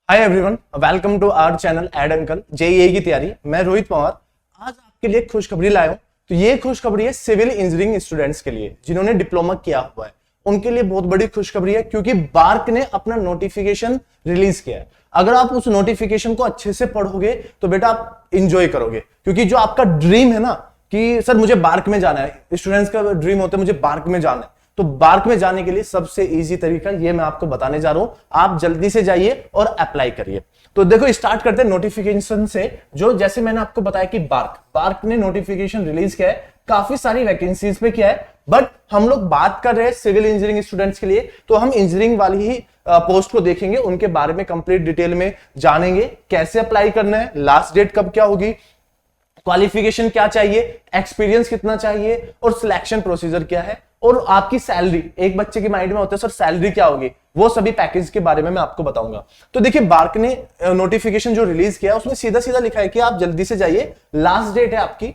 Hi everyone, welcome to our channel ed uncle JEE की तैयारी। मैं रोहित पवार आज आपके लिए खुशखबरी लाया हूं। तो ये खुशखबरी है सिविल इंजीनियरिंग स्टूडेंट्स के लिए जिन्होंने डिप्लोमा किया हुआ है, उनके लिए बहुत बड़ी खुशखबरी है क्योंकि बार्क ने अपना नोटिफिकेशन रिलीज किया है। अगर आप उस नोटिफिकेशन को अच्छे से पढ़ोगे तो बेटा आप इंजॉय करोगे, क्योंकि जो आपका ड्रीम है ना कि सर मुझे बार्क में जाना है, स्टूडेंट्स का ड्रीम होता है मुझे बार्क में जाना है, तो बार्क में जाने के लिए सबसे इजी तरीका ये मैं आपको बताने जा रहा हूं। आप जल्दी से जाइए और अप्लाई करिए। तो देखो स्टार्ट करते हैं नोटिफिकेशन से। जो जैसे मैंने आपको बताया कि बार्क ने नोटिफिकेशन रिलीज किया है, काफी सारी वैकेंसीज पे किया है, बट हम लोग बात कर रहे हैं सिविल इंजीनियरिंग स्टूडेंट्स के लिए, तो हम इंजीनियरिंग वाली ही पोस्ट को देखेंगे, उनके बारे में कंप्लीट डिटेल में जानेंगे, कैसे अप्लाई करना है, लास्ट डेट कब क्या होगी, क्वालिफिकेशन क्या चाहिए, एक्सपीरियंस कितना चाहिए और सिलेक्शन प्रोसीजर क्या है, और आपकी सैलरी, एक बच्चे के माइंड में होता है सर सैलरी क्या होगी, वो सभी पैकेज के बारे में मैं आपको बताऊंगा। तो देखिए बार्क ने नोटिफिकेशन जो रिलीज किया उसमें सीधा सीधा लिखा है कि आप जल्दी से जाइए, लास्ट डेट है आपकी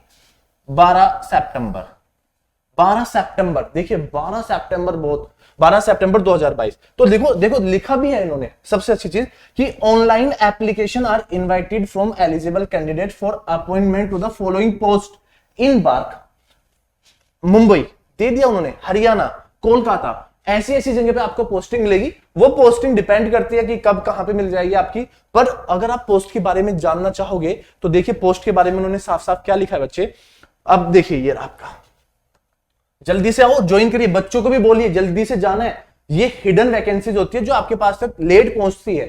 12 सितंबर। 12 सितंबर, देखिए 12 सितंबर, बहुत 12 सितंबर 2022। तो देखो लिखा भी है इन्होंने, सबसे अच्छी चीज कि online application are invited from eligible candidate for appointment to the following post in BARC. Mumbai दे दिया उन्होंने, हरियाणा, कोलकाता, ऐसी ऐसी जगह पे आपको पोस्टिंग मिलेगी। वो पोस्टिंग डिपेंड करती है कि कब कहां पे मिल जाएगी आपकी, पर अगर आप पोस्ट के बारे में जानना चाहोगे तो देखिए पोस्ट के बारे में उन्होंने साफ साफ क्या लिखा है बच्चे। अब देखिए ये आपका, जल्दी से आओ ज्वाइन करिए, बच्चों को भी बोलिए जल्दी से जाना है। ये हिडन वैकेंसीज होती है जो आपके पास तक लेट पहुंचती है,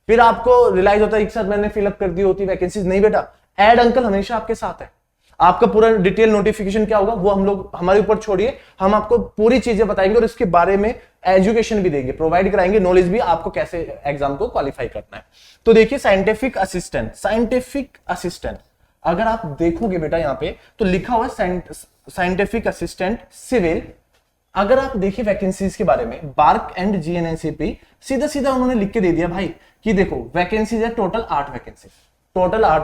फिर आपको रियलाइज होता है कि सर मैंने फिलअप कर दी होती वैकेंसीज। नहीं बेटा, एड अंकल हमेशा आपके साथ है। आपका पूरा डिटेल नोटिफिकेशन क्या होगा वो हम लोग हमारे ऊपर छोड़िए, हम आपको पूरी चीजें बताएंगे और इसके बारे में एजुकेशन भी देंगे, प्रोवाइड कराएंगे, नॉलेज भी आपको कैसे एग्जाम को क्वालिफाई करना है। तो देखिए साइंटिफिक असिस्टेंट, अगर आप देखोगे बेटा यहाँ पे तो लिखा हुआ है साइंटिफिक असिस्टेंट सिविल। अगर आप देखिए वैकेंसीज के बारे में, बार्क एंड जीएनएससीपी सीधा सीधा उन्होंने लिख के दे दिया भाई कि देखो वैकेंसीज है टोटल 8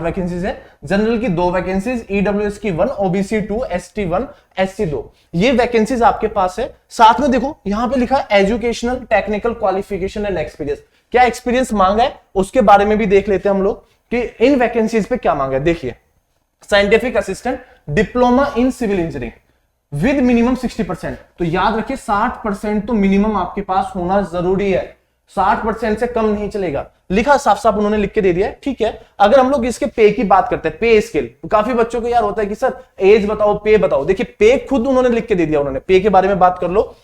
वैकेंसीज है। जनरल की 2 वैकेंसीज, ईडब्ल्यूएस की 1, ओबीसी 2, एसटी 1, एससी 2, ये वैकेंसीज आपके पास है। साथ में देखो यहां पे लिखा है educational, technical qualification and experience. क्या एक्सपीरियंस मांगा है उसके बारे में भी देख लेते हैं हम लोग कि इन वैकेंसीज पे क्या मांगा है। देखिए scientific assistant, diploma in civil engineering with minimum 60%। तो याद रखिए 60% तो मिनिमम आपके पास होना जरूरी है, 60% से कम नहीं चलेगा। लिखा साफ साफ उन्होंने लिख के दे दिया है, ठीक है। अगर हम लोग इसके पे की बात करते हैं, पे स्केल, काफी बच्चों को यार होता है कि सर एज बताओ, पे बताओ। देखिए पे खुद उन्होंने लिख के दे दिया, उन्होंने पे के बारे में बात कर लो।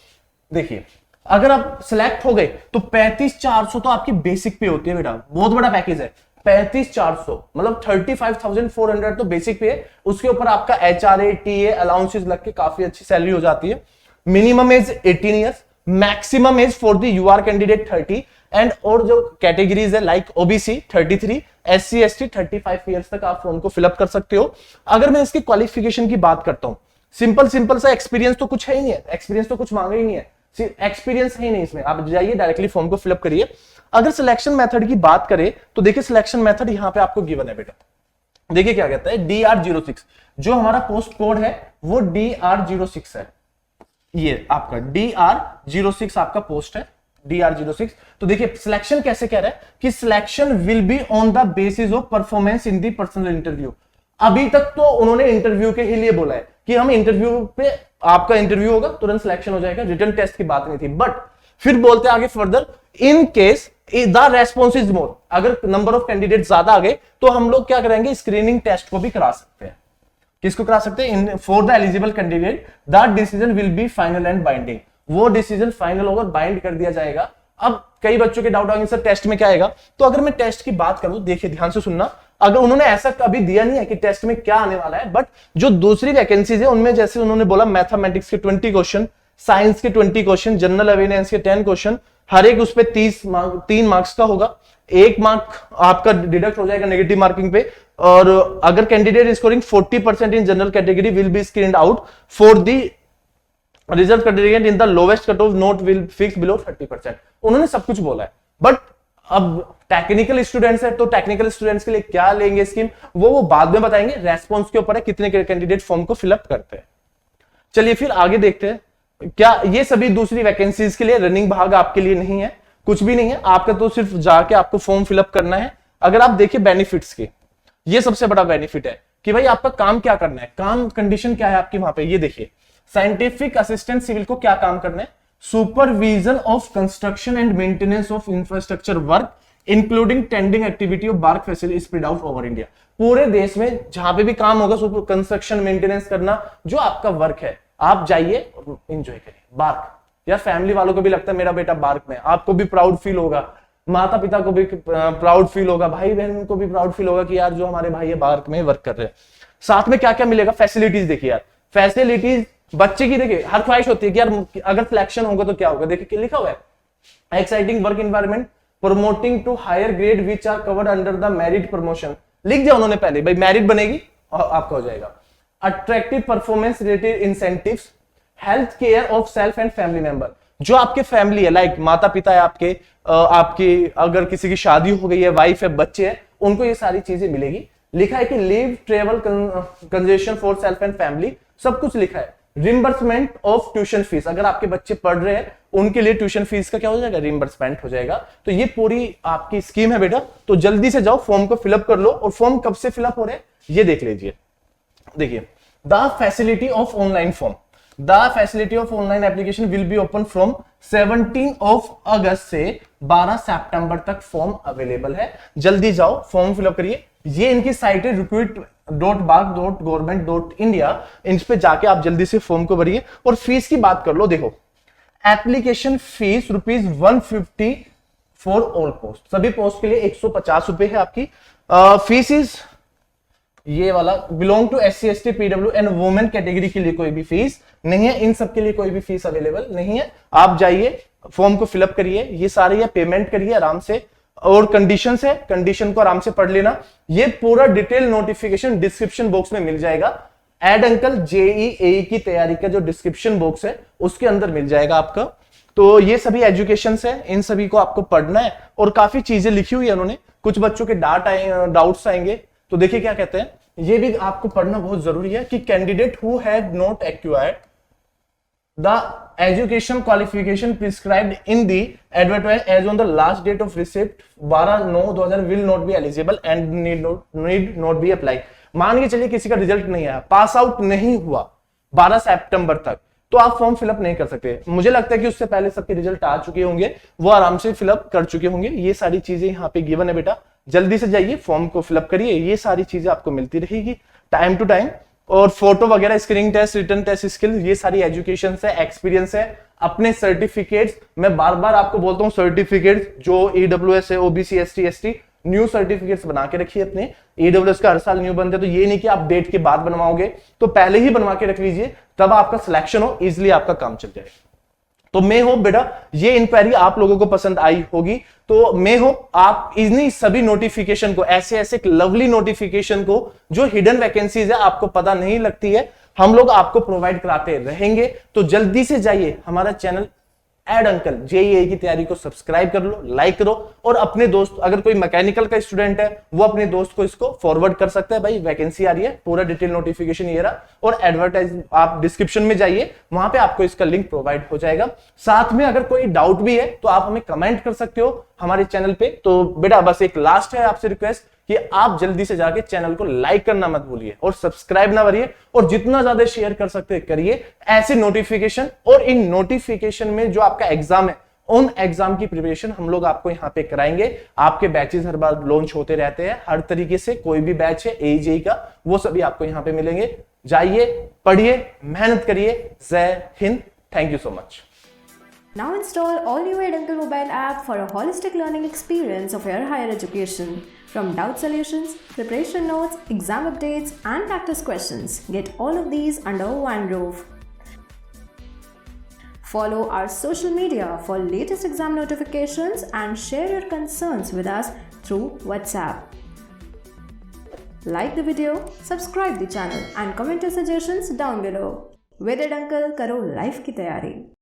देखिए अगर आप सिलेक्ट हो गए तो 35,400 तो आपकी बेसिक पे होती है बेटा, बहुत बड़ा पैकेज है। 35,400 मतलब 35,400 तो बेसिक पे है। उसके ऊपर आपका एचआरए, टीए, अलाउंसेस लग के काफी अच्छी सैलरी हो जाती है। Minimum age 18 years, maximum age for the UR candidate 30 and, और जो कैटेगरीज है like OBC 33, SC ST 35 years तक आप फॉर्म को फिलअप कर सकते हो। अगर मैं इसकी क्वालिफिकेशन की बात करता हूं, सिंपल सा एक्सपीरियंस तो कुछ है ही नहीं है, एक्सपीरियंस तो कुछ मांगा ही नहीं है, एक्सपीरियंस है ही नहीं इसमें। आप जाइए डायरेक्टली फॉर्म को फिलअप करिए। अगर सिलेक्शन मेथड की बात करें तो देखिए सिलेक्शन मेथड यहां पे आपको गिवन है बेटा। देखिए क्या कहता है, DR06, जो हमारा पोस्ट कोड है वो DR06 है। ये आपका DR06 आपका पोस्ट है, DR06। तो देखिए सिलेक्शन कैसे कह रहा है कि selection will be on the basis of performance in the personal interview. अभी तक तो उन्होंने इंटरव्यू के ही लिए बोला है कि हम इंटरव्यू पे, आपका इंटरव्यू होगा तुरंत सिलेक्शन हो जाएगा, रिटन टेस्ट की बात नहीं थी। बट फिर बोलते आगे further, in case the response is more, अगर नंबर ऑफ कैंडिडेट ज्यादा आ गए तो हम लोग क्या करेंगे, स्क्रीनिंग टेस्ट को भी करा सकते हैं। किसको करा सकते हैं, for the eligible candidate the decision will be final and binding. वो डिसीजन फाइनल होगा, बाइंड कर दिया जाएगा। अब कई बच्चों के डाउट आएंगे सर टेस्ट में क्या आएगा, तो अगर मैं टेस्ट की बात करूं, देखिए ध्यान से सुनना, अगर उन्होंने ऐसा कभी दिया नहीं है कि टेस्ट में क्या आने वाला है, बट जो दूसरी वैकेंसीज है उनमें जैसे उन्होंने बोला मैथमेटिक्स के 20 क्वेश्चन, साइंस के 20 क्वेश्चन, जनरल अवेयरनेस के 10 क्वेश्चन, हर एक उस पे 3 मार्क्स का होगा। 1 मार्क आपका डिडक्ट हो जाएगा नेगेटिव मार्किंग पे। और अगर candidate scoring 40% in general category will be screened out for the reserve category in the lowest cut off note will fix below 30%। उन्होंने सब कुछ बोला है। बट अब टेक्निकल स्टूडेंट्स है तो टेक्निकल स्टूडेंट्स के लिए क्या लेंगे स्कीम, वो बाद में बताएंगे। रेस्पॉन्स के ऊपर है कितने कैंडिडेट फॉर्म को फिलअप करते हैं। चलिए फिर आगे देखते हैं। क्या ये सभी दूसरी वैकेंसीज के लिए रनिंग भाग आपके लिए नहीं है, कुछ भी नहीं है आपका, तो सिर्फ जाके आपको फॉर्म फिलअप करना है। अगर आप देखिए बेनिफिट्स के, ये सबसे बड़ा बेनिफिट है कि भाई आपका काम क्या करना है, काम कंडीशन क्या है आपकी वहां पे। ये देखिए साइंटिफिक असिस्टेंट सिविल को क्या काम करना है, supervision of construction and maintenance of infrastructure work including tending activity of BARC facility spread out over India. पूरे देश में जहां पे भी काम होगा कंस्ट्रक्शन मेंटेनेंस करना, जो आपका वर्क है आप जाइए एंजॉय करिए। बार्क यार फैमिली वालों को भी लगता है मेरा बेटा बार्क में, आपको भी प्राउड फील होगा, माता पिता को भी प्राउड फील होगा, भाई बहन को भी प्राउड फील होगा कि यार जो हमारे भाई है बार्क में वर्क कर रहे हैं। साथ में क्या क्या मिलेगा, फैसिलिटीज देखिए यार, फैसिलिटीज बच्चे की देखिए हर ख्वाहिश होती है कि यार अगर सिलेक्शन होगा तो क्या होगा। देखिए लिखा हुआ है exciting work environment promoting to higher grade which are covered under the merit promotion. लिख दिया उन्होंने पहले, भाई मेरिट बनेगी और आपका हो जाएगा। Attractive performance related incentives, health care of self and family member, जो आपके फैमिली है लाइक माता पिता है आपके, आपकी अगर किसी की शादी हो गई है, वाइफ है, बच्चे हैं, उनको ये सारी चीजें मिलेगी। लिखा है कि leave travel congestion for self and family, सब कुछ लिखा है। रिम्बर्समेंट ऑफ ट्यूशन फीस, अगर आपके बच्चे पढ़ रहे हैं उनके लिए ट्यूशन फीस का क्या हो जाएगा, रिम्बर्समेंट हो जाएगा। तो ये पूरी आपकी स्कीम है बेटा, तो जल्दी से जाओ फॉर्म को फिलअप कर लो। और फॉर्म कब से फिलअप हो रहे हैं ये देख लीजिए। देखिए the facility of online form, the facility of online application will be open from 17 अगस्त से 12 सितंबर तक फॉर्म अवेलेबल है। जल्दी जाओ फॉर्म फिलअप करिए। ये इनकी साइट है recruit.bark.government.india, इन पे जाके आप जल्दी से फॉर्म को भरिए। और फीस की बात कर लो, देखो application fees ₹150 for all post, सभी पोस्ट के लिए 150 रुपए है आपकी। फीस इज ये वाला belong to SC ST PW and women category के लिए कोई भी फीस नहीं है, इन सब के लिए कोई भी फीस अवेलेबल नहीं है। आप जाइए फॉर्म को फिलअप करिए, ये सारे या पेमेंट करिए आराम से, और कंडीशन है, कंडीशन को आराम से पढ़ लेना। ये पूरा डिटेल नोटिफिकेशन डिस्क्रिप्शन बॉक्स में मिल जाएगा। एड अंकल JEE AE की तैयारी का जो डिस्क्रिप्शन बॉक्स है उसके अंदर मिल जाएगा आपका। तो ये सभी एजुकेशन है, इन सभी को आपको पढ़ना है, और काफी चीजें लिखी हुई है उन्होंने। कुछ बच्चों के डाउट्स आएंगे, तो देखिए क्या कहते हैं, ये भी आपको पढ़ना बहुत जरूरी है कि candidate who have not acquired the education qualification prescribed in the advertise as on the last date of receipt 12/9/2000 will not be eligible and need not be apply. मान के चलिए किसी का रिजल्ट नहीं आया, पास आउट नहीं हुआ 12 सितंबर तक, तो आप फॉर्म फिलअप नहीं कर सकते। मुझे लगता है कि उससे पहले सबके रिजल्ट आ चुके होंगे, वो आराम से फिलअप कर चुके होंगे। ये सारी चीजें यहाँ पे गिवन है बेटा, जल्दी से जाइए फॉर्म को फिलअप करिए, ये सारी चीजें आपको मिलती रहेगी टाइम टू टाइम। और फोटो वगैरह, screening test, written test, skill, ये सारी एजुकेशन है, एक्सपीरियंस है, अपने सर्टिफिकेट्स, मैं बार बार आपको बोलता हूँ सर्टिफिकेट्स जो EWS है, OBC ST ST new certificates बना के रखिए अपने। EWS का हर साल न्यू बनते हैं, तो ये नहीं कि आप डेट के बाद बनवाओगे, तो पहले ही बनवा के रख लीजिए, तब आपका सिलेक्शन हो, इजिली आपका काम चल जाए। तो मैं होप बेटा ये इंक्वायरी आप लोगों को पसंद आई होगी। तो मैं होप आप इन्हीं सभी नोटिफिकेशन को, ऐसे ऐसे लवली नोटिफिकेशन को, जो हिडन वैकेंसीज है आपको पता नहीं लगती है, हम लोग आपको प्रोवाइड कराते रहेंगे। तो जल्दी से जाइए हमारा चैनल एड अंकल JEE की तैयारी को सब्सक्राइब कर लो, लाइक करो, और अपने दोस्त, अगर कोई मैकेनिकल का स्टूडेंट है वो अपने दोस्त को इसको फॉरवर्ड कर सकता है, भाई वैकेंसी आ रही है, पूरा डिटेल नोटिफिकेशन ये रहा। और एडवर्टाइज आप डिस्क्रिप्शन में जाइए, वहां पे आपको इसका लिंक प्रोवाइड हो जाएगा। साथ में अगर कोई डाउट भी है तो आप हमें कमेंट कर सकते हो हमारे चैनल पे। तो बेटा बस एक लास्ट है आपसे रिक्वेस्ट कि आप जल्दी से जाके चैनल को लाइक करना मत भूलिए और सब्सक्राइब ना करिए, और जितना ज्यादा शेयर कर सकते हैं करिए ऐसे नोटिफिकेशन। और इन नोटिफिकेशन में जो आपका एग्जाम है, उन एग्जाम की प्रिपरेशन हम लोग आपको यहाँ पे कराएंगे। आपके बैचेस हर बार लॉन्च होते रहते हैं, हर तरीके से कोई भी बैच है AE का, वो सभी आपको यहाँ पे मिलेंगे। जाइए, पढ़िए, मेहनत करिए। जय Hind, thank you so much. Now install all new Ed Uncle mobile app for a holistic learning experience of your higher education. From doubt solutions, preparation notes, exam updates, and practice questions, get all of these under one roof. Follow our social media for latest exam notifications and share your concerns with us through WhatsApp. Like the video, subscribe the channel, and comment your suggestions down below. With Ed Uncle, karo life की तैयारी।